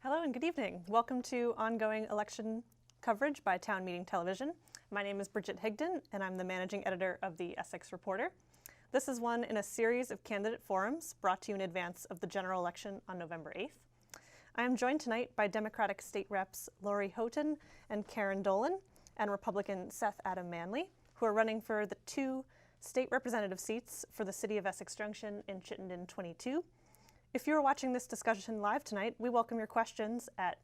Hello and good evening. Welcome to ongoing election coverage by Town Meeting Television. My name is Bridget Higdon, and I'm the managing editor of the Essex Reporter. This is one in a series of candidate forums brought to you in advance of the general election on November 8th. I am joined tonight by Democratic State Reps Lori Houghton and Karen Dolan, and Republican Seth Adam Manley, who are running for the two state representative seats for the City of Essex Junction in Chittenden 22. If you're watching this discussion live tonight, we welcome your questions at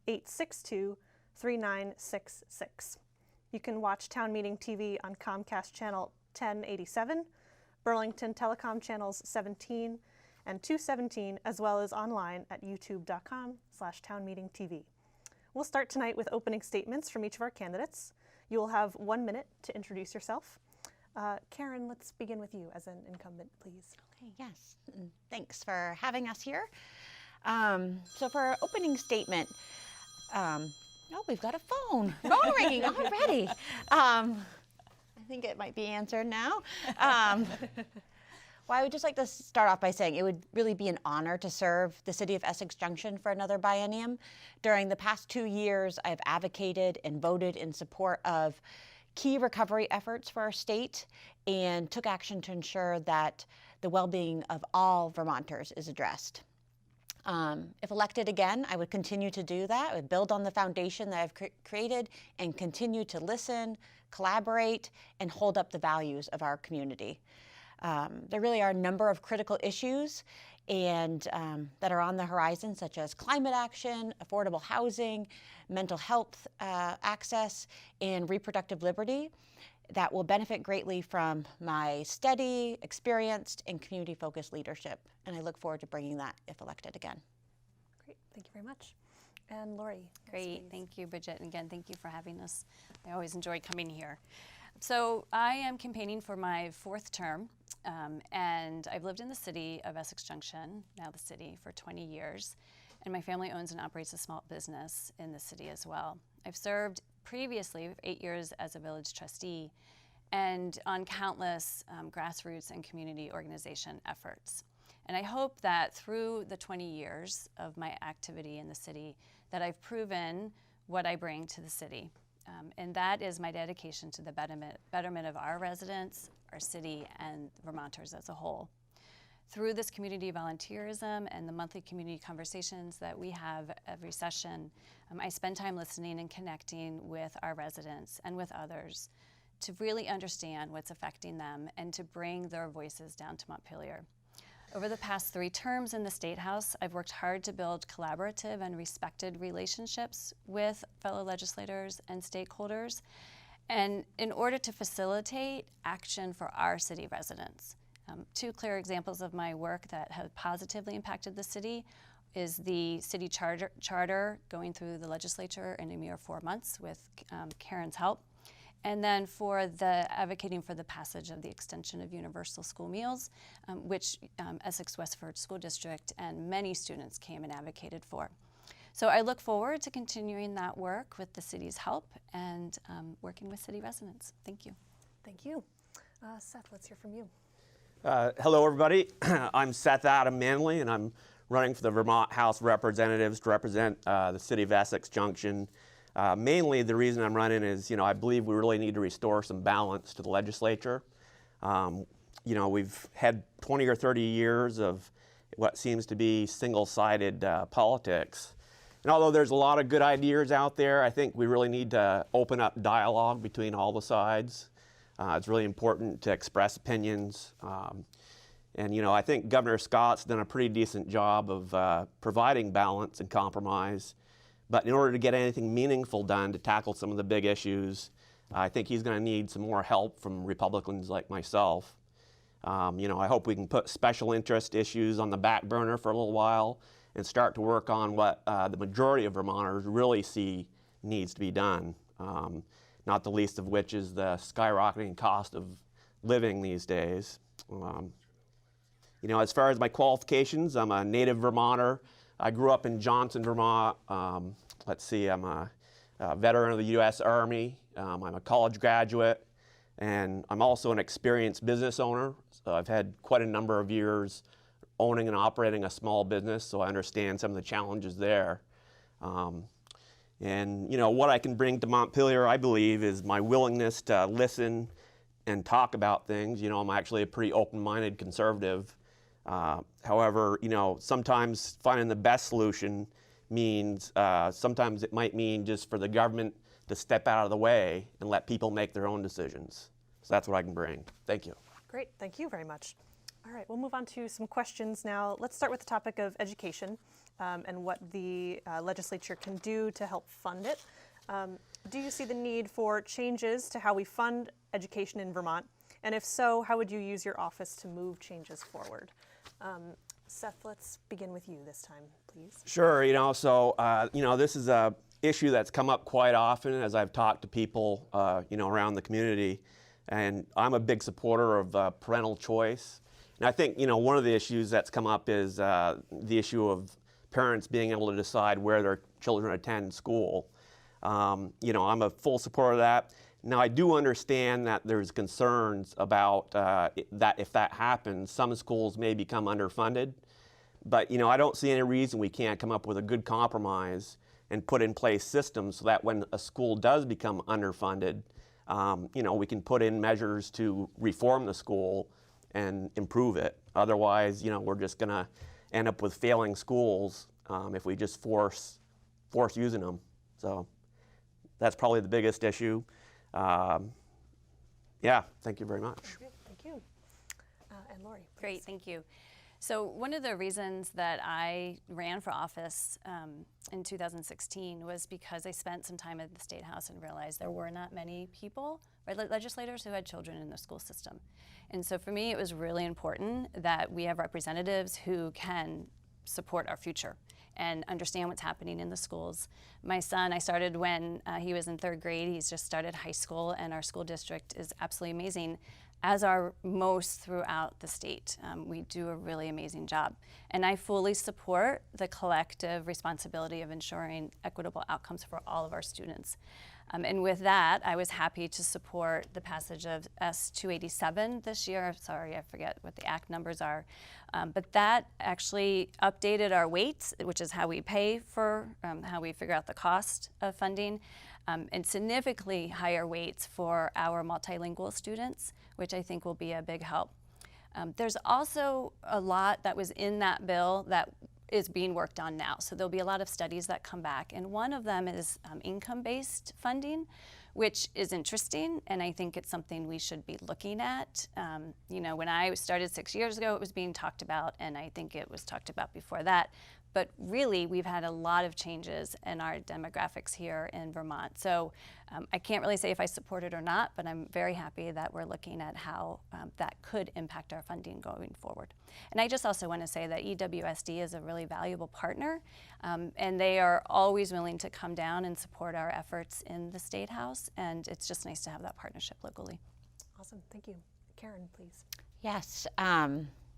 802-862-3966. You can watch Town Meeting TV on Comcast Channel 1087, Burlington Telecom Channels 17 and 217, as well as online at youtube.com/townmeetingtv. We'll start tonight with opening statements from each of our candidates. You will have 1 minute to introduce yourself. Karen, let's begin with you as an incumbent, please. Okay, yes, and thanks for having us here. So for our opening statement, we've got a phone ringing already. I think it might be answered now. Well, I would just like to start off by saying it would really be an honor to serve the City of Essex Junction for another biennium. During the past 2 years, I've advocated and voted in support of key recovery efforts for our state and took action to ensure that the well-being of all Vermonters is addressed. If elected again, I would continue to do that. I would build on the foundation that I've created and continue to listen, collaborate, and hold up the values of our community. There really are a number of critical issues and that are on the horizon, such as climate action, affordable housing, mental health access, and reproductive liberty that will benefit greatly from my steady, experienced, and community-focused leadership. And I look forward to bringing that if elected again. Great, thank you very much. And Lori. Great, thank you, Bridget. And again, thank you for having us. I always enjoy coming here. So I am campaigning for my 4th term, and I've lived in the city of Essex Junction, now the city, for 20 years. And my family owns and operates a small business in the city as well. I've served previously 8 years as a village trustee and on countless grassroots and community organization efforts. And I hope that through the 20 years of my activity in the city that I've proven what I bring to the city. And that is my dedication to the betterment of our residents, our city, and Vermonters as a whole. Through this community volunteerism and the monthly community conversations that we have every session, I spend time listening and connecting with our residents and with others to really understand what's affecting them and to bring their voices down to Montpelier. Over the past 3 terms in the State House, I've worked hard to build collaborative and respected relationships with fellow legislators and stakeholders, and in order to facilitate action for our city residents. 2 clear examples of my work that have positively impacted the city is the city charter going through the legislature in a mere 4 months with Karen's help. And then for the advocating for the passage of the extension of universal school meals, which Essex Westford School District and many students came and advocated for. So I look forward to continuing that work with the city's help and working with city residents. Thank you. Thank you. Seth, let's hear from you. Hello, everybody. I'm Seth Adam Manley, and I'm running for the Vermont House of Representatives to represent the City of Essex Junction. Mainly the reason I'm running is, I believe we really need to restore some balance to the legislature. We've had 20 or 30 years of what seems to be single-sided politics. And although there's a lot of good ideas out there, I think we really need to open up dialogue between all the sides. It's really important to express opinions. And I think Governor Scott's done a pretty decent job of providing balance and compromise. But in order to get anything meaningful done to tackle some of the big issues, I think he's going to need some more help from Republicans like myself. I hope we can put special interest issues on the back burner for a little while and start to work on what the majority of Vermonters really see needs to be done, not the least of which is the skyrocketing cost of living these days. As far as my qualifications, I'm a native Vermonter. I grew up in Johnson, Vermont. I'm a veteran of the U.S. Army. I'm a college graduate, and I'm also an experienced business owner. So I've had quite a number of years owning and operating a small business, so I understand some of the challenges there. And what I can bring to Montpelier, I believe, is my willingness to listen and talk about things. I'm actually a pretty open-minded conservative. However, sometimes finding the best solution means, sometimes it might mean just for the government to step out of the way and let people make their own decisions. So that's what I can bring. Thank you. Great, thank you very much. All right, we'll move on to some questions now. Let's start with the topic of education and what the legislature can do to help fund it. Do you see the need for changes to how we fund education in Vermont? And if so, how would you use your office to move changes forward? Seth, let's begin with you this time, please. Sure, this is a issue that's come up quite often as I've talked to people, around the community. And I'm a big supporter of parental choice. And I think, one of the issues that's come up is the issue of parents being able to decide where their children attend school. I'm a full supporter of that. Now, I do understand that there's concerns about that if that happens, some schools may become underfunded. But, I don't see any reason we can't come up with a good compromise and put in place systems so that when a school does become underfunded, we can put in measures to reform the school and improve it. Otherwise, we're just going to end up with failing schools if we just force using them. So that's probably the biggest issue. Yeah, thank you very much. Okay, thank you. And Lori, please. Great, thank you. So one of the reasons that I ran for office in 2016 was because I spent some time at the State House and realized there were not many people, legislators who had children in the school system. And so for me, it was really important that we have representatives who can support our future and understand what's happening in the schools. My son, I started when he was in 3rd grade. He's just started high school, and our school district is absolutely amazing, as are most throughout the state. We do a really amazing job. And I fully support the collective responsibility of ensuring equitable outcomes for all of our students. And with that, I was happy to support the passage of S-287 this year. Sorry, I forget what the act numbers are. But that actually updated our weights, which is how we pay for, how we figure out the cost of funding, and significantly higher weights for our multilingual students, which I think will be a big help. There's also a lot that was in that bill that is being worked on now. So there'll be a lot of studies that come back. And one of them is income-based funding, which is interesting. And I think it's something we should be looking at. When I started 6 years ago, it was being talked about. And I think it was talked about before that. But really, we've had a lot of changes in our demographics here in Vermont. So I can't really say if I support it or not, but I'm very happy that we're looking at how that could impact our funding going forward. And I just also want to say that EWSD is a really valuable partner, and they are always willing to come down and support our efforts in the State House, and it's just nice to have that partnership locally. Awesome, thank you. Karen, please. Yes.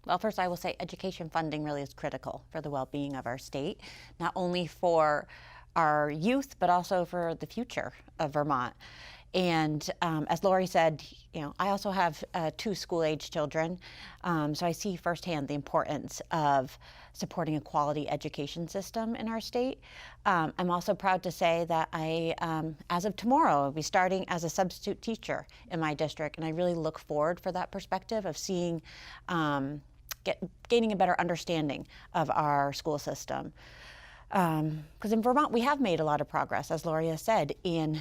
Well, first I will say education funding really is critical for the well-being of our state, not only for our youth, but also for the future of Vermont. And as Lori said, I also have 2 school-age children, so I see firsthand the importance of supporting a quality education system in our state. I'm also proud to say that I, as of tomorrow, will be starting as a substitute teacher in my district, and I really look forward for that perspective of seeing, gaining a better understanding of our school system. Because in Vermont, we have made a lot of progress, as Lori has said, in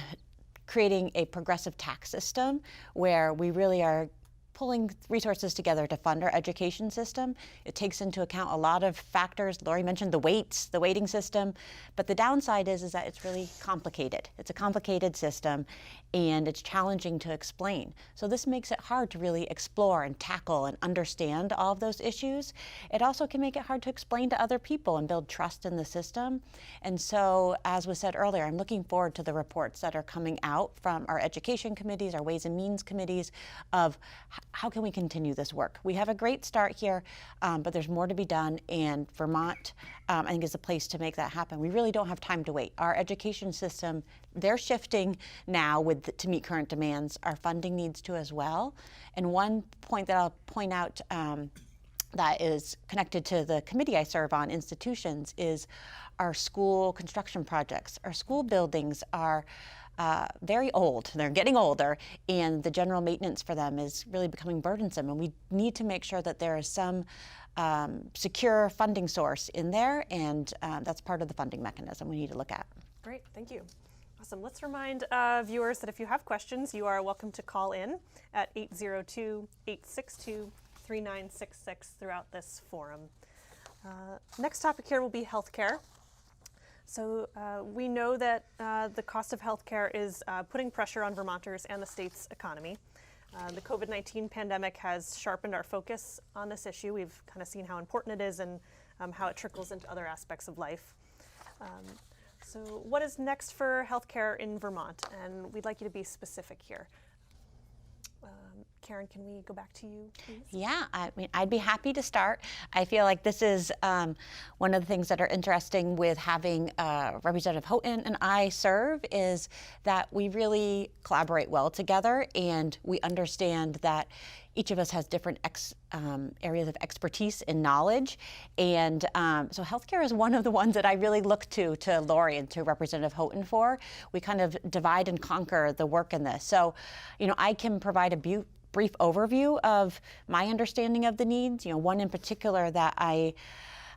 creating a progressive tax system where we really are pulling resources together to fund our education system. It takes into account a lot of factors. Lori mentioned the weights, the weighting system, but the downside is that it's really complicated. It's a complicated system, and it's challenging to explain. So this makes it hard to really explore and tackle and understand all of those issues. It also can make it hard to explain to other people and build trust in the system. And so, as was said earlier, I'm looking forward to the reports that are coming out from our education committees, our Ways and Means committees, of how can we continue this work. We have a great start here, but there's more to be done, and Vermont, I think, is a place to make that happen. We really don't have time to wait. Our education system, they're shifting now to meet current demands. Our funding needs to as well. And one point that I'll point out that is connected to the committee I serve on, institutions, is our school construction projects. Our school buildings are very old. They're getting older, and the general maintenance for them is really becoming burdensome. And we need to make sure that there is some secure funding source in there, and that's part of the funding mechanism we need to look at. Great, thank you. Awesome. Let's remind viewers that if you have questions, you are welcome to call in at 802-862-3966 throughout this forum. Next topic here will be healthcare. So we know that the cost of healthcare is putting pressure on Vermonters and the state's economy. The COVID-19 pandemic has sharpened our focus on this issue. We've kind of seen how important it is and how it trickles into other aspects of life. So what is next for healthcare in Vermont? And we'd like you to be specific here. Karen, can we go back to you, please? Yeah, I mean, I'd be happy to start. I feel like this is one of the things that are interesting with having Representative Houghton and I serve is that we really collaborate well together, and we understand that each of us has different areas of expertise and knowledge. And so healthcare is one of the ones that I really look to Lori and to Representative Houghton for. We kind of divide and conquer the work in this. So, you know, I can provide a brief overview of my understanding of the needs. You know, one in particular that I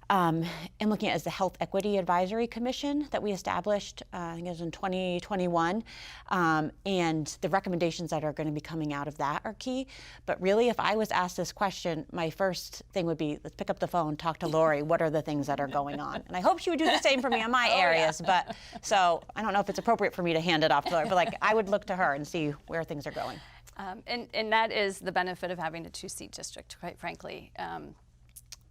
am looking at is the Health Equity Advisory Commission that we established, I think it was in 2021, and the recommendations that are going to be coming out of that are key. But really, if I was asked this question, my first thing would be, let's pick up the phone, talk to Lori, what are the things that are going on? And I hope she would do the same for me in my areas, but so I don't know if it's appropriate for me to hand it off to Lori, but like I would look to her and see where things are going. And that is the benefit of having a 2-seat district, quite frankly.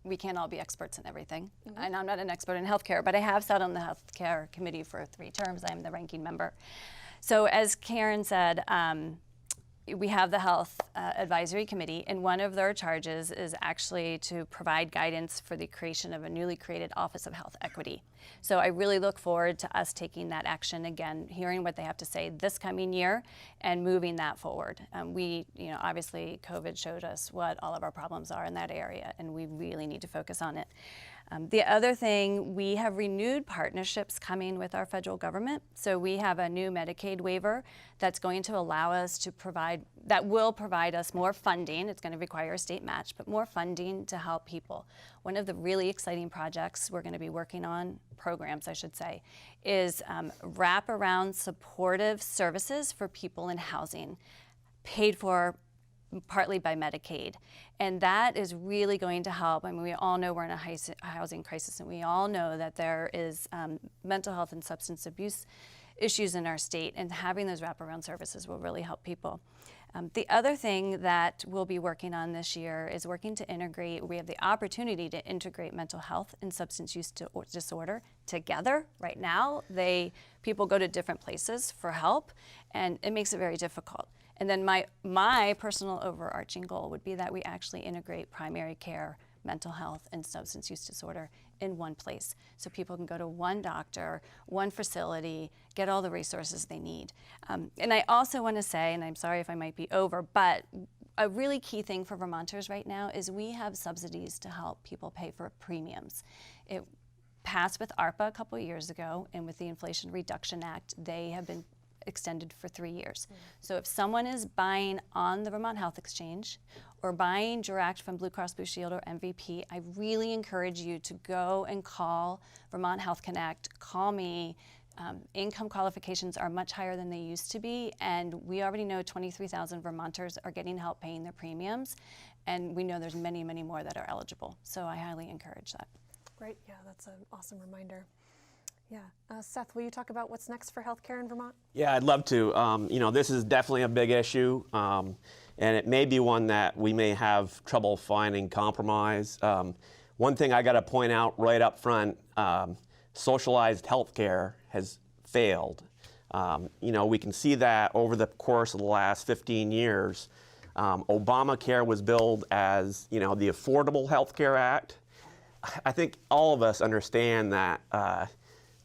We can't all be experts in everything. And I'm not an expert in healthcare, but I have sat on the healthcare committee for 3 terms. I'm the ranking member. So as Karen said, we have the Health Advisory Committee, and one of their charges is actually to provide guidance for the creation of a newly created Office of Health Equity. So I really look forward to us taking that action again, hearing what they have to say this coming year, and moving that forward. We, you know, obviously COVID showed us what all of our problems are in that area, and we really need to focus on it. The other thing, we have renewed partnerships coming with our federal government. So we have a new Medicaid waiver that's going to allow us to provide, that will provide us more funding. It's going to require a state match, but more funding to help people. One of the really exciting projects we're going to be working on, programs I should say, is wraparound supportive services for people in housing, paid for partly by Medicaid. And that is really going to help. I mean, we all know we're in a housing crisis, and we all know that there is mental health and substance abuse issues in our state, and having those wraparound services will really help people. The other thing that we'll be working on this year is working to integrate, we have the opportunity to integrate mental health and substance use disorder together. Right now, people go to different places for help, and it makes it very difficult. And then my personal overarching goal would be that we actually integrate primary care, mental health, and substance use disorder in one place. So people can go to one doctor, one facility, get all the resources they need. And I also want to say, and I'm sorry if I might be over, but a really key thing for Vermonters right now is we have subsidies to help people pay for premiums. It passed with ARPA a couple years ago, and with the Inflation Reduction Act, they have been extended for 3 years. So if someone is buying on the Vermont Health Exchange or buying direct from Blue Cross Blue Shield or MVP, I really encourage you to go and call Vermont Health Connect, call me. Income qualifications are much higher than they used to be, and we already know 23,000 Vermonters are getting help paying their premiums, and we know there's many, many more that are eligible. So I highly encourage that. Great, yeah, that's an awesome reminder. Yeah, Seth, will you talk about what's next for healthcare in Vermont? Yeah, I'd love to. You know, this is definitely a big issue, and it may be one that we may have trouble finding compromise. One thing I got to point out right up front, socialized healthcare has failed. You know, we can see that over the course of the last 15 years. Obamacare was billed as, you know, the Affordable Health Care Act. I think all of us understand that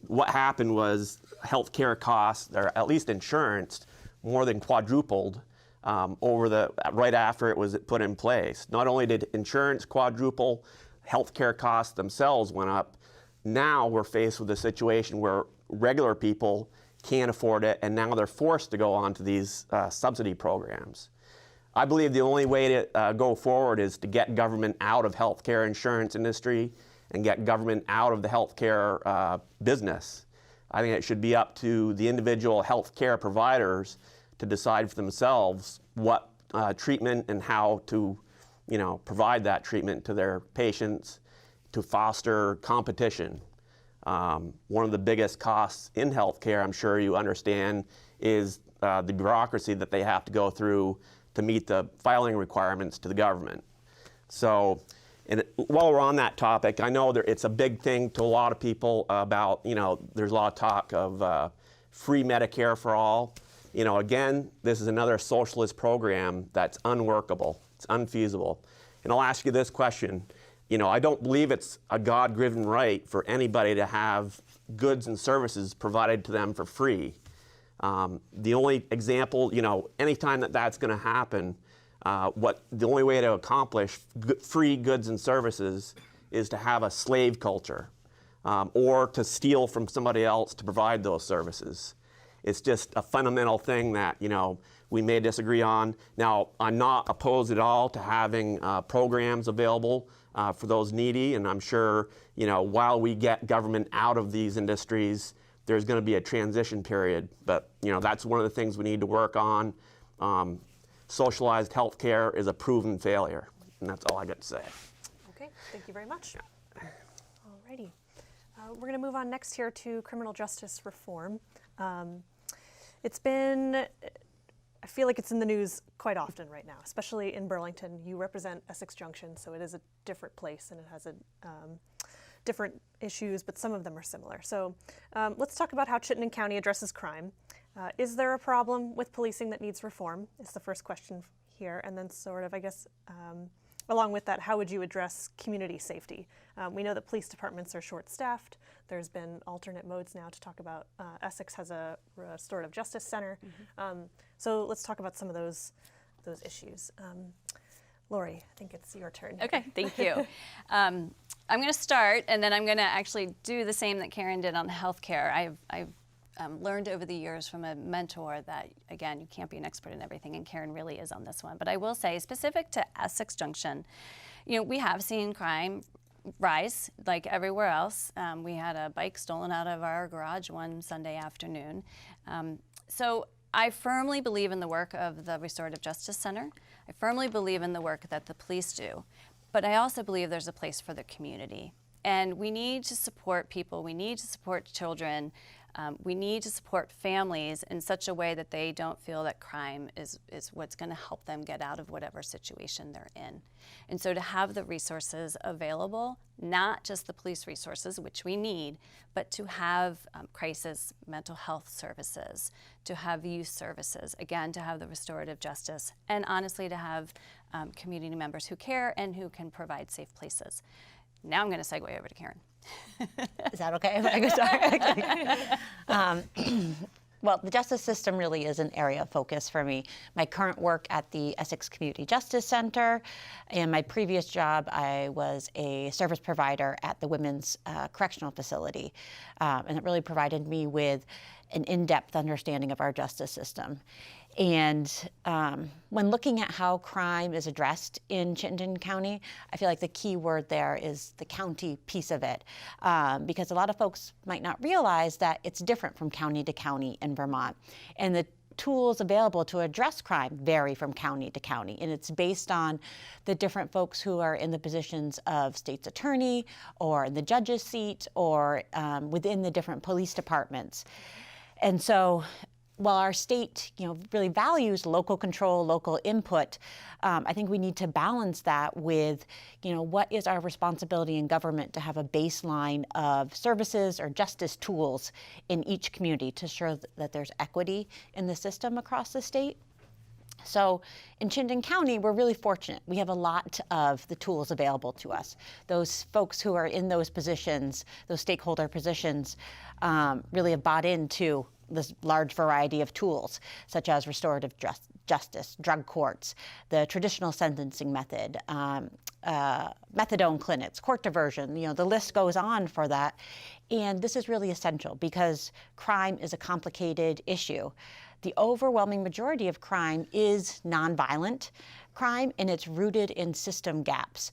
what happened was healthcare costs, or at least insurance, more than quadrupled right after it was put in place. Not only did insurance quadruple, healthcare costs themselves went up. Now we're faced with a situation where regular people can't afford it, and now they're forced to go on to these subsidy programs. I believe the only way to go forward is to get government out of healthcare insurance industry and get government out of the healthcare business. I think it should be up to the individual healthcare providers to decide for themselves what treatment and how to, provide that treatment to their patients to foster competition. One of the biggest costs in healthcare, I'm sure you understand, is the bureaucracy that they have to go through to meet the filing requirements to the government. So, while we're on that topic, I know it's a big thing to a lot of people about, there's a lot of talk of free Medicare for all. Again, this is another socialist program that's unworkable, it's unfeasible. And I'll ask you this question. I don't believe it's a God-given right for anybody to have goods and services provided to them for free. The only example, anytime that's going to happen, the only way to accomplish free goods and services is to have a slave culture, or to steal from somebody else to provide those services. It's just a fundamental thing that, we may disagree on. Now, I'm not opposed at all to having programs available for those needy, and I'm sure, while we get government out of these industries, there's going to be a transition period. But, that's one of the things we need to work on. Socialized healthcare is a proven failure, and that's all I got to say. Okay, thank you very much. Alrighty. We're going to move on next here to criminal justice reform. I feel like it's in the news quite often right now, especially in Burlington. You represent Essex Junction, so it is a different place and it has different issues, but some of them are similar. So let's talk about how Chittenden County addresses crime. Is there a problem with policing that needs reform? Is the first question here. And then along with that, how would you address community safety? We know that police departments are short-staffed. There's been alternate modes now to talk about. Essex has a restorative justice center. So let's talk about some of those issues. Lori, I think it's your turn. Okay, thank you. I'm going to start, and then I'm going to actually do the same that Karen did on healthcare. I've learned over the years from a mentor that, again, you can't be an expert in everything, and Karen really is on this one. But I will say, specific to Essex Junction, we have seen crime rise like everywhere else. We had a bike stolen out of our garage one Sunday afternoon. So I firmly believe in the work of the Restorative Justice Center. I firmly believe in the work that the police do. But I also believe there's a place for the community. And we need to support people. We need to support children. We need to support families in such a way that they don't feel that crime is what's going to help them get out of whatever situation they're in. And so to have the resources available, not just the police resources, which we need, but to have crisis mental health services, to have youth services, again, to have the restorative justice, and honestly to have community members who care and who can provide safe places. Now I'm going to segue over to Karen. Is that okay? Well, the justice system really is an area of focus for me. My current work at the Essex Community Justice Center, and my previous job, I was a service provider at the Women's Correctional Facility, and it really provided me with an in-depth understanding of our justice system. And when looking at how crime is addressed in Chittenden County, I feel like the key word there is the county piece of it, because a lot of folks might not realize that it's different from county to county in Vermont. And the tools available to address crime vary from county to county, and it's based on the different folks who are in the positions of state's attorney or in the judge's seat or within the different police departments. And so while our state, really values local control, local input, I think we need to balance that with, what is our responsibility in government to have a baseline of services or justice tools in each community to ensure that there's equity in the system across the state. So in Chittenden County, we're really fortunate. We have a lot of the tools available to us. Those folks who are in those positions, those stakeholder positions, really have bought into this large variety of tools, such as restorative justice, drug courts, the traditional sentencing method, methadone clinics, court diversion, the list goes on for that. And this is really essential because crime is a complicated issue. The overwhelming majority of crime is nonviolent crime, and it's rooted in system gaps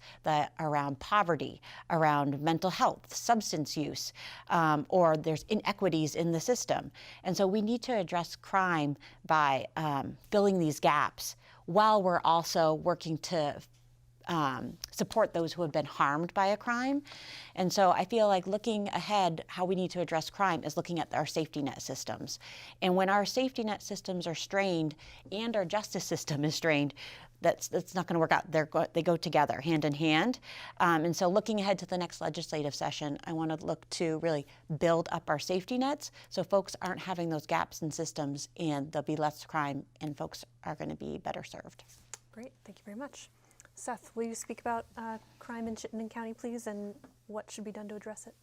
around poverty, around mental health, substance use, or there's inequities in the system. And so we need to address crime by filling these gaps while we're also working to support those who have been harmed by a crime. And so I feel like looking ahead, how we need to address crime is looking at our safety net systems. And when our safety net systems are strained and our justice system is strained, that's not going to work out. They go together, hand in hand. And so looking ahead to the next legislative session, I want to look to really build up our safety nets so folks aren't having those gaps in systems, and there'll be less crime and folks are going to be better served. Great, thank you very much. Seth, will you speak about crime in Chittenden County, please, and what should be done to address it?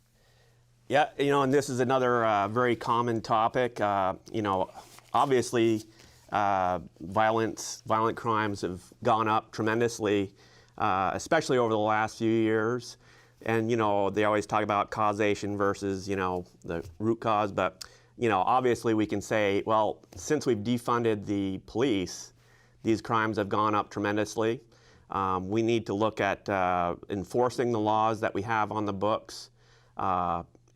Yeah, and this is another very common topic. Obviously, violent crimes have gone up tremendously, especially over the last few years. And, they always talk about causation versus, the root cause. But, obviously we can say, well, since we've defunded the police, these crimes have gone up tremendously. We need to look at enforcing the laws that we have on the books.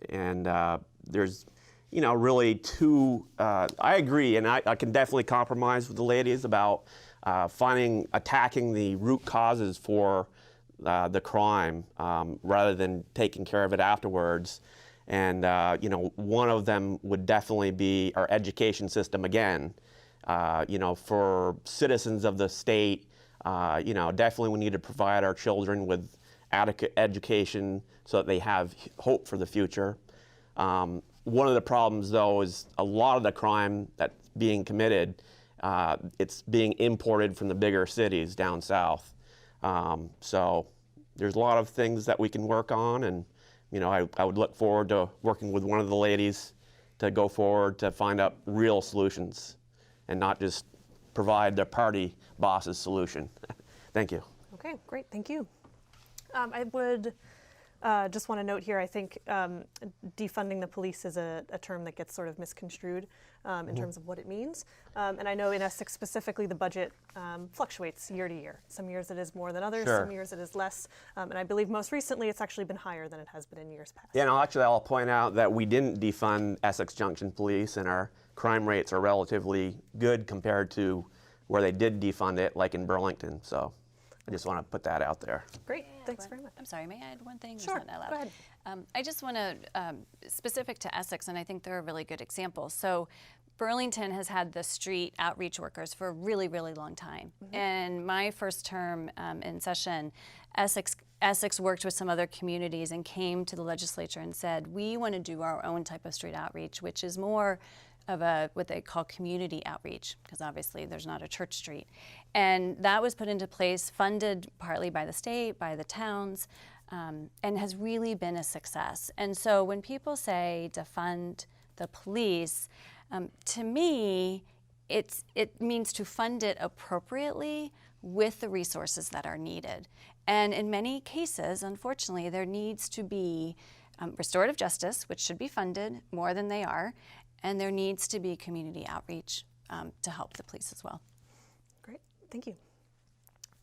There's, really two, I agree, and I can definitely compromise with the ladies about attacking the root causes for the crime rather than taking care of it afterwards. And, one of them would definitely be our education system again. For citizens of the state, definitely we need to provide our children with adequate education so that they have hope for the future. One of the problems, though, is a lot of the crime that's being committed, it's being imported from the bigger cities down south. So there's a lot of things that we can work on, and I would look forward to working with one of the ladies to go forward to find out real solutions and not just provide the party boss's solution. Thank you. Okay, great, thank you. I would just want to note here, I think defunding the police is a term that gets sort of misconstrued in terms of what it means. And I know in Essex specifically, the budget fluctuates year to year. Some years it is more than others, Sure. Some years it is less. And I believe most recently it's actually been higher than it has been in years past. Yeah, no, actually I'll point out that we didn't defund Essex Junction Police, and our crime rates are relatively good compared to where they did defund it, like in Burlington. So I just want to put that out there. Great, thanks very much. I'm sorry, may I add one thing? Sure, Is that allowed? go ahead. I just want to, specific to Essex, and I think they're a really good example. So Burlington has had the street outreach workers for a really, really long time. And my first term in session, Essex worked with some other communities and came to the legislature and said, we want to do our own type of street outreach, which is more of what they call community outreach, because obviously there's not a church street. And that was put into place, funded partly by the state, by the towns, and has really been a success. And so when people say defund the police, to me, it means to fund it appropriately with the resources that are needed. And in many cases, unfortunately, there needs to be restorative justice, which should be funded more than they are, and there needs to be community outreach to help the police as well. Great, thank you.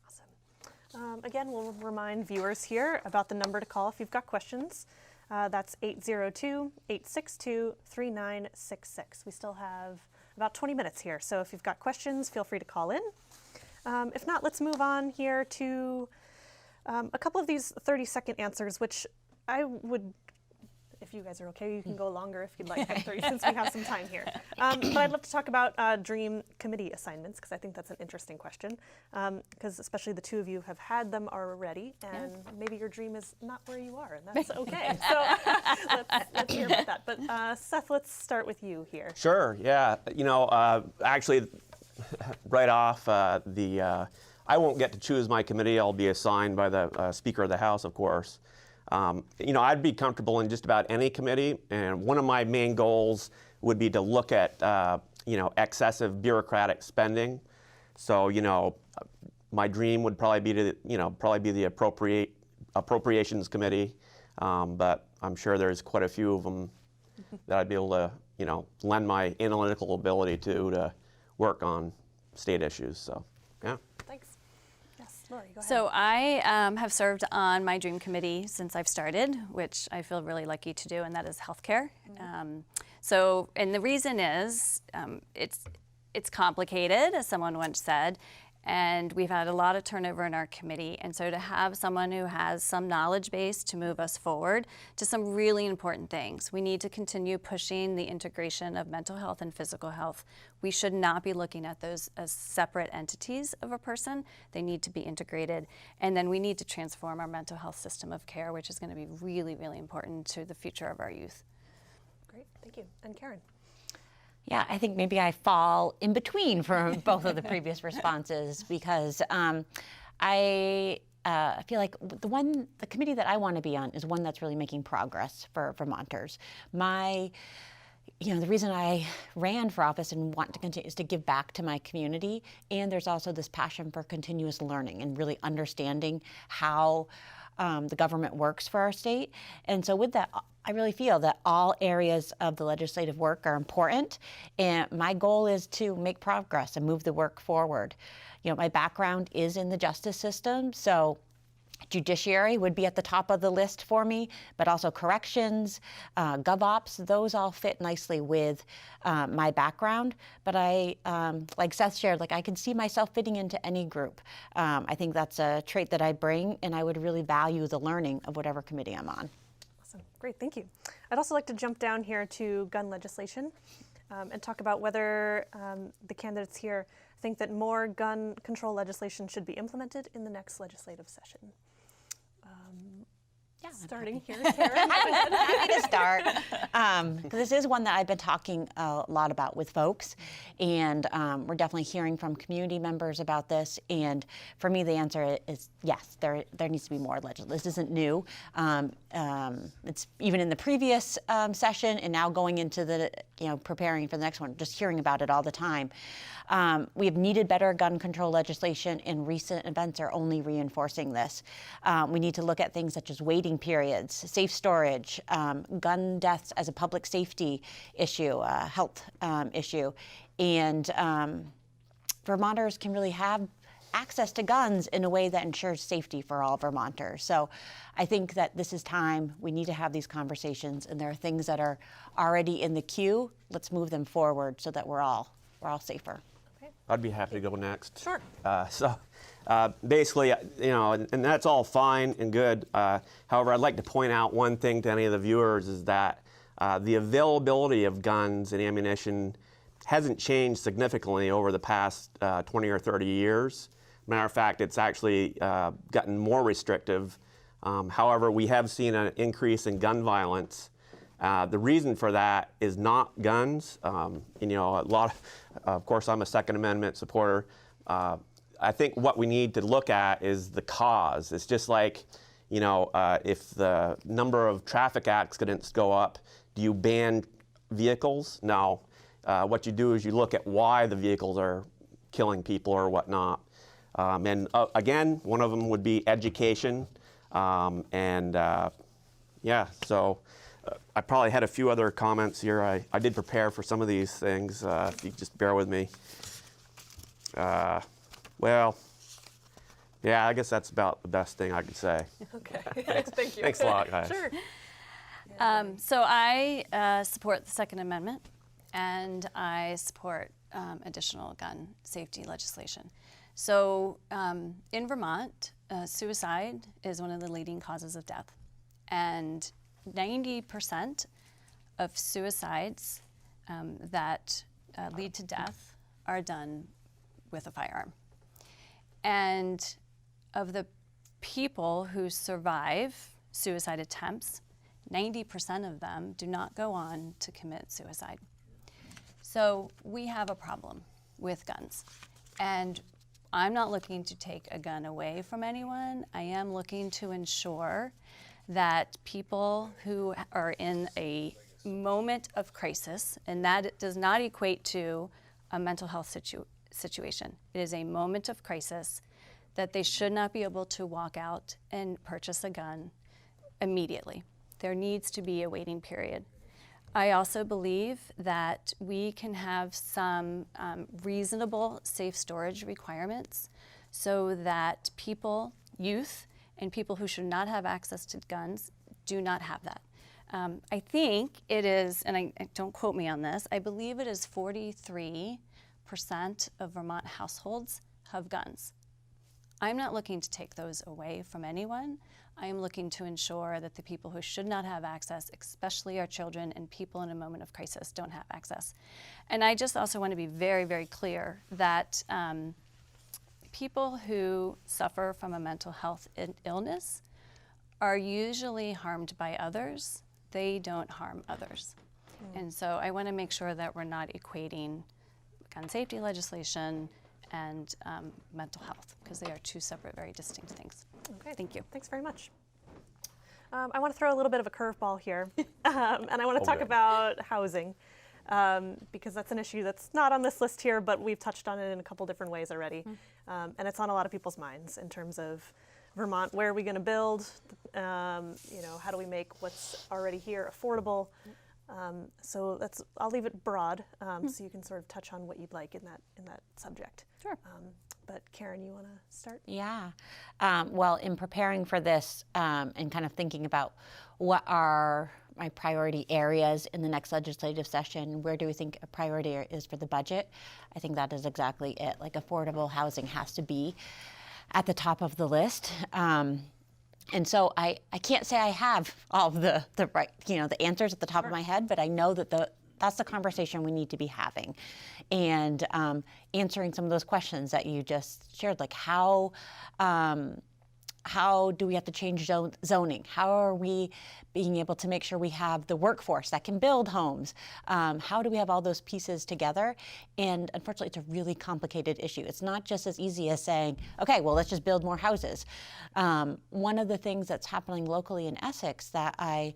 Awesome. Again, we'll remind viewers here about the number to call if you've got questions. That's 802-862-3966. We still have about 20 minutes here, so if you've got questions, feel free to call in. If not, let's move on here to a couple of these 30-second answers, which I would, if you guys are okay, you can go longer if you'd like, since we have some time here. But I'd love to talk about dream committee assignments, because I think that's an interesting question, because especially the two of you have had them already, and maybe your dream is not where you are, and that's okay. So let's hear about that. But Seth, let's start with you here. Sure, yeah. Actually, right off, I won't get to choose my committee. I'll be assigned by the Speaker of the House, of course. You know, I'd be comfortable in just about any committee, and one of my main goals would be to look at, you know, excessive bureaucratic spending. So, you know, my dream would probably be to, you know, be the appropriations committee, but I'm sure there's quite a few of them that I'd be able to, you know, lend my analytical ability to work on state issues. So, yeah. Thanks. Yes, Lori, go ahead. So I have served on my dream committee since I've started, which I feel really lucky to do, and that is healthcare. And the reason is it's complicated, as someone once said, and we've had a lot of turnover in our committee. And so to have someone who has some knowledge base to move us forward to some really important things. We need to continue pushing the integration of mental health and physical health. We should not be looking at those as separate entities of a person. They need to be integrated. And then we need to transform our mental health system of care, which is going to be really, really important to the future of our youth. Great, thank you. And Karen? Yeah, I think maybe I fall in between from both of the previous responses because I feel like the committee that I want to be on is one that's really making progress for Vermonters. The reason I ran for office and want to continue is to give back to my community, and there's also this passion for continuous learning and really understanding how the government works for our state. And so with that, I really feel that all areas of the legislative work are important, and my goal is to make progress and move the work forward. You know, my background is in the justice system, so judiciary would be at the top of the list for me, but also corrections, GovOps, those all fit nicely with my background. But I, like Seth shared, like I can see myself fitting into any group. I think that's a trait that I bring, and I would really value the learning of whatever committee I'm on. Awesome, great, thank you. I'd also like to jump down here to gun legislation and talk about whether the candidates here think that more gun control legislation should be implemented in the next legislative session. Starting here, Karen. I'm happy to start. This is one that I've been talking a lot about with folks, and we're definitely hearing from community members about this. And for me, the answer is yes, there needs to be more legislation. This isn't new. It's even in the previous session, and now going into the, preparing for the next one, just hearing about it all the time. We have needed better gun control legislation, and recent events are only reinforcing this. We need to look at things such as waiting periods, safe storage, gun deaths as a public safety issue, health issue, and Vermonters can really have access to guns in a way that ensures safety for all Vermonters. So I think that this is time. We need to have these conversations, and there are things that are already in the queue. Let's move them forward so that we're all safer. I'd be happy to go next. Sure. Basically, and that's all fine and good. However, I'd like to point out one thing to any of the viewers is that the availability of guns and ammunition hasn't changed significantly over the past 20 or 30 years. Matter of fact, it's actually gotten more restrictive. However, we have seen an increase in gun violence. The reason for that is not guns. Of course, I'm a Second Amendment supporter. I think what we need to look at is the cause. It's just like, if the number of traffic accidents go up, do you ban vehicles? No. What you do is you look at why the vehicles are killing people or whatnot. Again, one of them would be education. I probably had a few other comments here. I did prepare for some of these things, if you just bear with me. I guess that's about the best thing I could say. Okay, thank you. Thanks a lot, guys. Sure. So I support the Second Amendment, and I support additional gun safety legislation. So in Vermont, suicide is one of the leading causes of death, and 90% of suicides that lead to death are done with a firearm. And of the people who survive suicide attempts, 90% of them do not go on to commit suicide. So we have a problem with guns. And I'm not looking to take a gun away from anyone. I am looking to ensure that people who are in a moment of crisis, and that does not equate to a mental health situation. It is a moment of crisis, that they should not be able to walk out and purchase a gun immediately. There needs to be a waiting period. I also believe that we can have some reasonable safe storage requirements so that people, youth, and people who should not have access to guns do not have that. I think it is, and I don't quote me on this, I believe it is 43% of Vermont households have guns. I'm not looking to take those away from anyone. I am looking to ensure that the people who should not have access, especially our children and people in a moment of crisis, don't have access. And I just also want to be very, very clear that people who suffer from a mental health illness are usually harmed by others. They don't harm others. And so I want to make sure that we're not equating gun safety legislation and mental health, because they are two separate, very distinct things. Okay. Thank you. Thanks very much. I want to throw a little bit of a curveball here, and I want to talk Okay. about housing, because that's an issue that's not on this list here, but we've touched on it in a couple different ways already, and it's on a lot of people's minds in terms of Vermont. Where are we going to build? How do we make what's already here affordable? So I'll leave it broad, so you can sort of touch on what you'd like in that subject. Sure. But Karen, you want to start? Yeah. Well, in preparing for this and kind of thinking about what are my priority areas in the next legislative session, where do we think a priority is for the budget? I think that is exactly it. Like, affordable housing has to be at the top of the list. And so I can't say I have all of the right, the answers at the top of my head, but I know that that's the conversation we need to be having, and answering some of those questions that you just shared, like how do we have to change zoning? How are we being able to make sure we have the workforce that can build homes? How do we have all those pieces together? And unfortunately, it's a really complicated issue. It's not just as easy as saying, okay, well, let's just build more houses. One of the things that's happening locally in Essex that I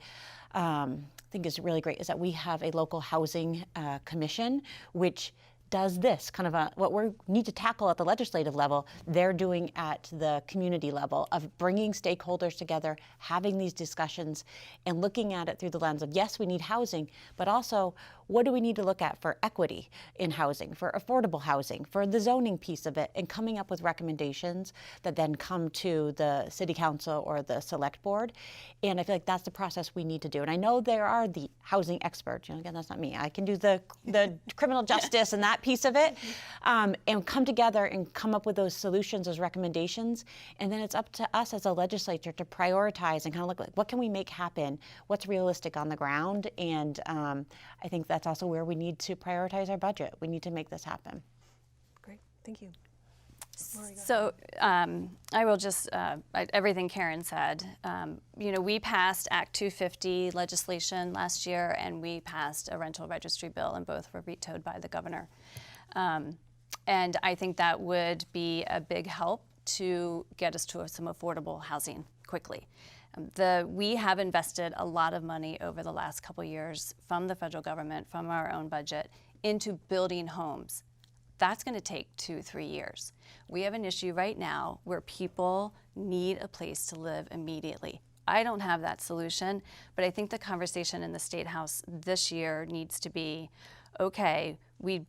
think is really great is that we have a local housing commission, which does this kind of what we need to tackle at the legislative level, they're doing at the community level, of bringing stakeholders together, having these discussions, and looking at it through the lens of, yes, we need housing, but also what do we need to look at for equity in housing, for affordable housing, for the zoning piece of it, and coming up with recommendations that then come to the city council or the select board. And I feel like that's the process we need to do. And I know there are the housing experts, again, that's not me. I can do the criminal justice and that piece of it, and come together and come up with those solutions, those recommendations. And then it's up to us as a legislature to prioritize and kind of look like, what can we make happen? What's realistic on the ground? And I think that's also where we need to prioritize our budget. We need to make this happen. Great, thank you. So I will just, everything Karen said, we passed Act 250 legislation last year, and we passed a rental registry bill, and both were vetoed by the governor. And I think that would be a big help to get us to some affordable housing quickly. We have invested a lot of money over the last couple years from the federal government, from our own budget, into building homes. That's going to take 2-3 years. We have an issue right now where people need a place to live immediately. I don't have that solution, but I think the conversation in the State House this year needs to be, okay, we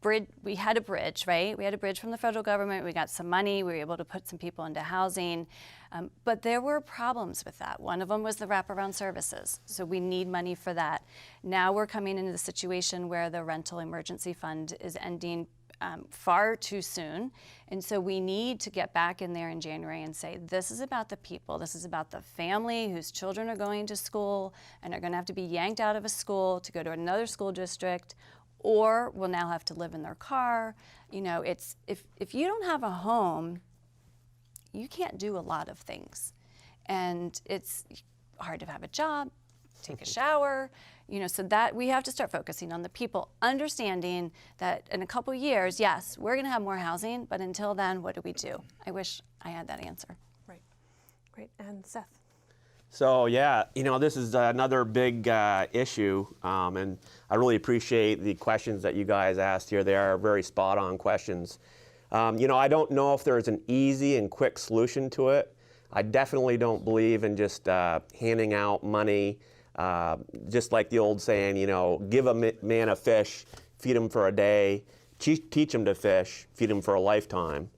had a bridge, right? We had a bridge from the federal government. We got some money. We were able to put some people into housing. But there were problems with that. One of them was the wraparound services. So we need money for that. Now we're coming into the situation where the rental emergency fund is ending far too soon. And so we need to get back in there in January and say, this is about the people. This is about the family whose children are going to school and are going to have to be yanked out of a school to go to another school district, or will now have to live in their car. It's if you don't have a home, you can't do a lot of things. And it's hard to have a job, take a shower, so that we have to start focusing on the people, understanding that in a couple years, yes, we're gonna have more housing, but until then, what do we do? I wish I had that answer. Right, great, and Seth? So yeah, this is another big issue, and I really appreciate the questions that you guys asked here. They are very spot-on questions. I don't know if there's an easy and quick solution to it. I definitely don't believe in just handing out money, just like the old saying, give a man a fish, feed him for a day, teach him to fish, feed him for a lifetime.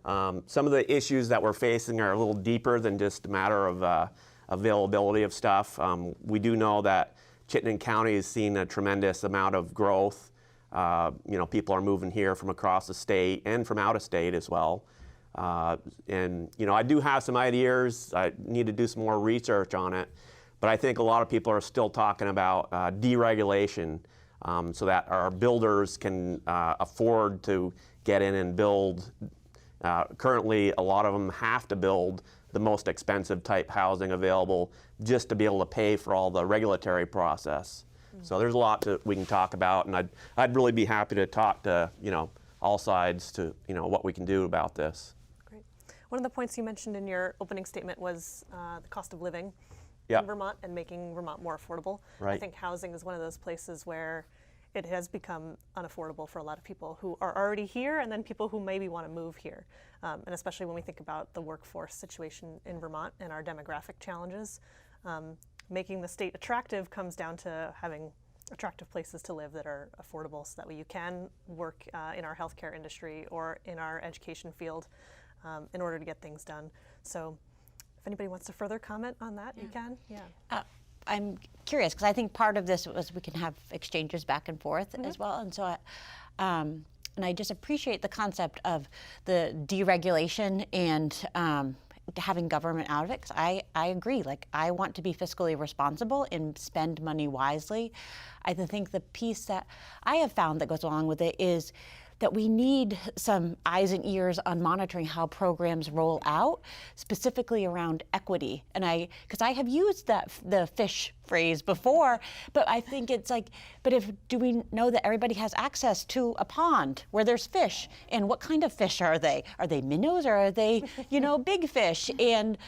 Some of the issues that we're facing are a little deeper than just a matter of availability of stuff. We do know that Chittenden County has seen a tremendous amount of growth. People are moving here from across the state and from out of state as well. And I do have some ideas. I need to do some more research on it. But I think a lot of people are still talking about deregulation so that our builders can afford to get in and build. Currently, a lot of them have to build the most expensive type housing available just to be able to pay for all the regulatory process. So there's a lot that we can talk about, and I'd really be happy to talk to all sides to what we can do about this. Great. One of the points you mentioned in your opening statement was the cost of living Yep. in Vermont and making Vermont more affordable. Right. I think housing is one of those places where it has become unaffordable for a lot of people who are already here and then people who maybe want to move here. And especially when we think about the workforce situation in Vermont and our demographic challenges, making the state attractive comes down to having attractive places to live that are affordable so that way you can work in our healthcare industry or in our education field in order to get things done. So if anybody wants to further comment on that, you can. Yeah. I'm curious because I think part of this was we can have exchanges back and forth as well, and so and I just appreciate the concept of the deregulation and having government out of it. Because I agree. Like I want to be fiscally responsible and spend money wisely. I think the piece that I have found that goes along with it is that we need some eyes and ears on monitoring how programs roll out, specifically around equity. And because I have used the fish phrase before, but I think it's like, do we know that everybody has access to a pond where there's fish? And what kind of fish are they? Are they minnows or are they, big fish? And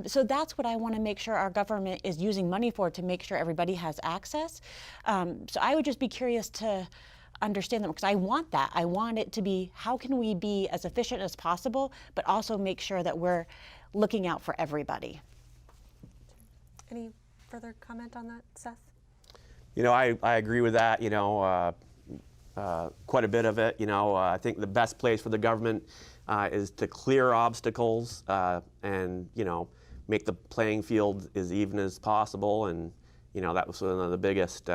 so that's what I want to make sure our government is using money for, to make sure everybody has access. So I would just be curious to understand them, because I want that. I want it to be, how can we be as efficient as possible, but also make sure that we're looking out for everybody. Any further comment on that, Seth? I agree with that, quite a bit of it. I think the best place for the government is to clear obstacles and, make the playing field as even as possible. And, that was one of the biggest,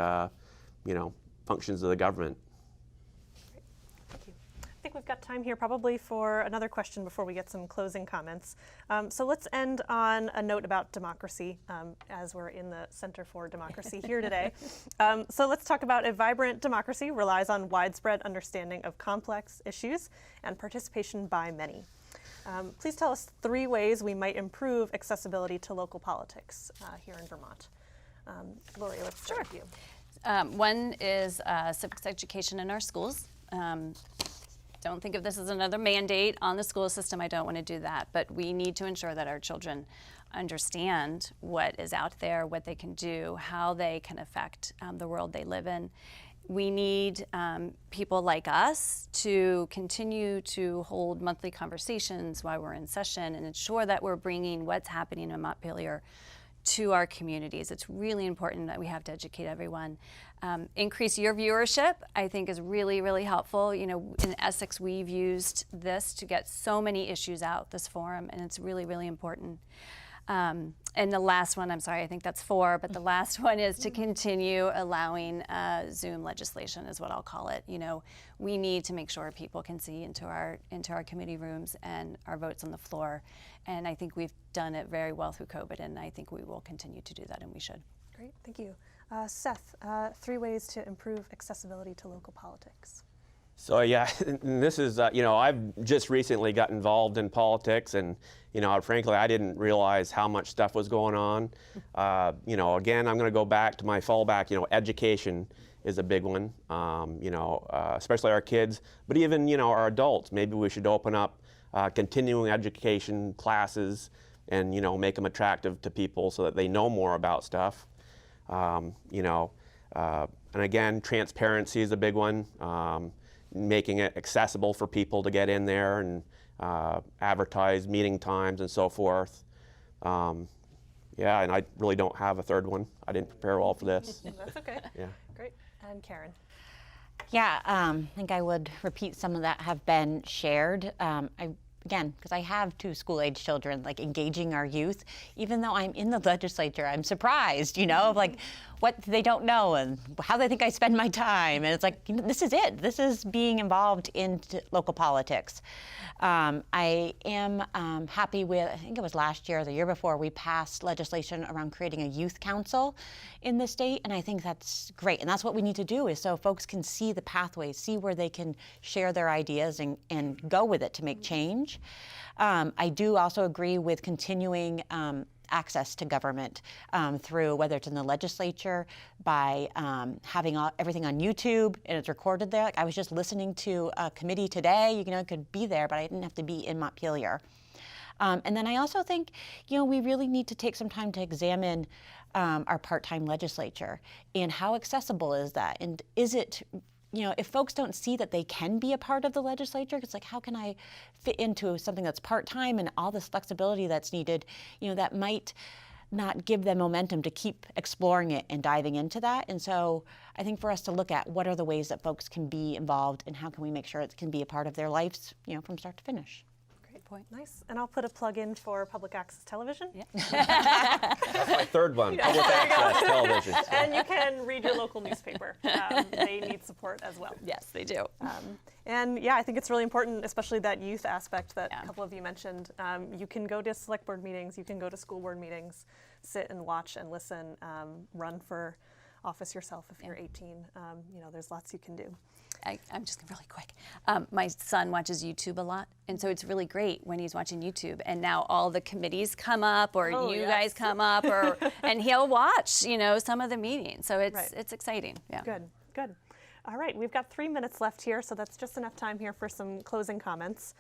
functions of the government. Thank you. I think we've got time here probably for another question before we get some closing comments. So let's end on a note about democracy, as we're in the Center for Democracy here today. So let's talk about a vibrant democracy relies on widespread understanding of complex issues and participation by many. Please tell us 3 ways we might improve accessibility to local politics here in Vermont. Lori, let's start with you. One is civics education in our schools. Don't think of this as another mandate on the school system. I don't want to do that. But we need to ensure that our children understand what is out there, what they can do, how they can affect the world they live in. We need people like us to continue to hold monthly conversations while we're in session and ensure that we're bringing what's happening in Montpelier to our communities. It's really important that we have to educate everyone. Increase your viewership, I think, is really, really helpful. In Essex, we've used this to get so many issues out, this forum, and it's really, really important. And the last one, I'm sorry, I think that's 4, but the last one is to continue allowing Zoom legislation, is what I'll call it. We need to make sure people can see into our committee rooms and our votes on the floor. And I think we've done it very well through COVID, and I think we will continue to do that, and we should. Great, thank you. Seth, 3 ways to improve accessibility to local politics. So yeah, and this is, I've just recently got involved in politics, and, frankly, I didn't realize how much stuff was going on. Again, I'm going to go back to my fallback, education is a big one, especially our kids, but even, our adults. Maybe we should open up continuing education classes, and make them attractive to people so that they know more about stuff. And again, transparency is a big one. Making it accessible for people to get in there and advertise meeting times and so forth. Yeah, and I really don't have a third one. I didn't prepare well for this. That's okay. Yeah. Great. And Karen. Yeah, I think I would repeat some of that have been shared. Again, because I have 2 school-age children, like engaging our youth, even though I'm in the legislature, I'm surprised, of like what they don't know and how they think I spend my time. And it's like, this is it. This is being involved in local politics. I am happy with, I think it was last year or the year before, we passed legislation around creating a youth council in the state, and I think that's great. And that's what we need to do, is so folks can see the pathways, see where they can share their ideas and go with it to make change. I do also agree with continuing access to government through, whether it's in the legislature, by having everything on YouTube and it's recorded there. Like I was just listening to a committee today, could be there, but I didn't have to be in Montpelier. And then I also think, we really need to take some time to examine our part-time legislature and how accessible is that? And is it, if folks don't see that they can be a part of the legislature, it's like, how can I fit into something that's part-time and all this flexibility that's needed, that might not give them momentum to keep exploring it and diving into that. And so I think for us to look at what are the ways that folks can be involved and how can we make sure it can be a part of their lives, from start to finish. Great point. Nice. And I'll put a plug in for public access television. Yeah. That's my third one, public access television. And you can read your local newspaper. They need support as well. Yes, they do. And yeah, I think it's really important, especially that youth aspect that Yeah. a couple of you mentioned. You can go to select board meetings, you can go to school board meetings, sit and watch and listen, run for office yourself if you're 18. There's lots you can do. I'm just really quick. My son watches YouTube a lot, and so it's really great when he's watching YouTube. And now all the committees come up, or you guys come up, and he'll watch, some of the meetings. So it's exciting. Yeah. Good. All right, we've got 3 minutes left here, so that's just enough time here for some closing comments.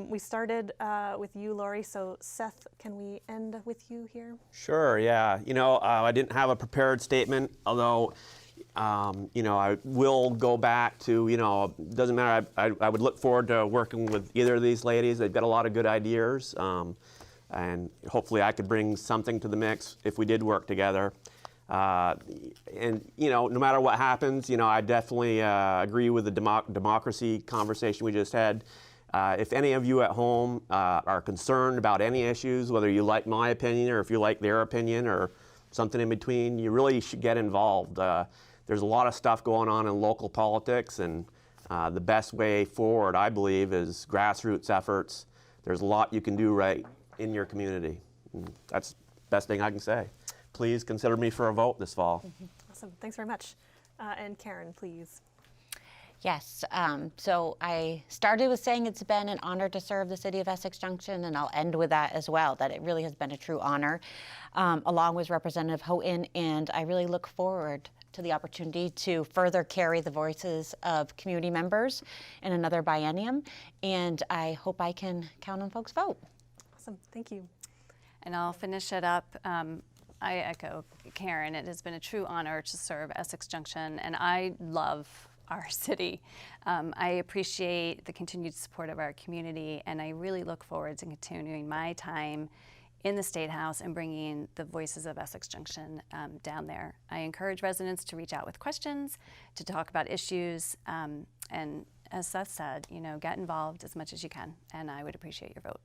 We started with you, Lori. So Seth, can we end with you here? Sure. Yeah. I didn't have a prepared statement, although. I will go back to, doesn't matter, I would look forward to working with either of these ladies. They've got a lot of good ideas, and hopefully I could bring something to the mix if we did work together. No matter what happens, I definitely agree with the democracy conversation we just had. If any of you at home are concerned about any issues, whether you like my opinion or if you like their opinion or something in between, you really should get involved. There's a lot of stuff going on in local politics, and the best way forward, I believe, is grassroots efforts. There's a lot you can do right in your community. And that's the best thing I can say. Please consider me for a vote this fall. Awesome. Thanks very much. And Karen, please. Yes, so I started with saying it's been an honor to serve the city of Essex Junction, and I'll end with that as well, that it really has been a true honor, along with Representative Houghton, and I really look forward to the opportunity to further carry the voices of community members in another biennium, and I hope I can count on folks' vote. Awesome. Thank you. And I'll finish it up. I echo Karen. It has been a true honor to serve Essex Junction, and I love our city. I appreciate the continued support of our community, and I really look forward to continuing my time in the State House and bringing the voices of Essex Junction down there. I encourage residents to reach out with questions, to talk about issues, and as Seth said, get involved as much as you can, and I would appreciate your vote.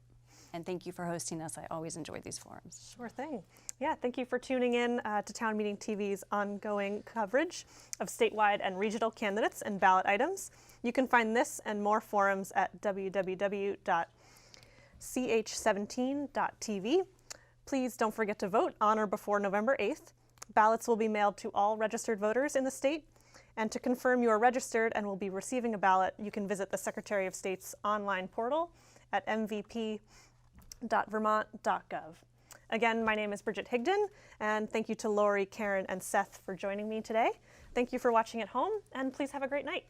And thank you for hosting us. I always enjoy these forums. Sure thing. Yeah, thank you for tuning in to Town Meeting TV's ongoing coverage of statewide and regional candidates and ballot items. You can find this and more forums at www.ch17.tv. Please don't forget to vote on or before November 8th. Ballots will be mailed to all registered voters in the state. And to confirm you are registered and will be receiving a ballot, you can visit the Secretary of State's online portal at mvp.vermont.gov. Again, my name is Bridget Higdon, and thank you to Lori, Karen, and Seth for joining me today. Thank you for watching at home, and please have a great night.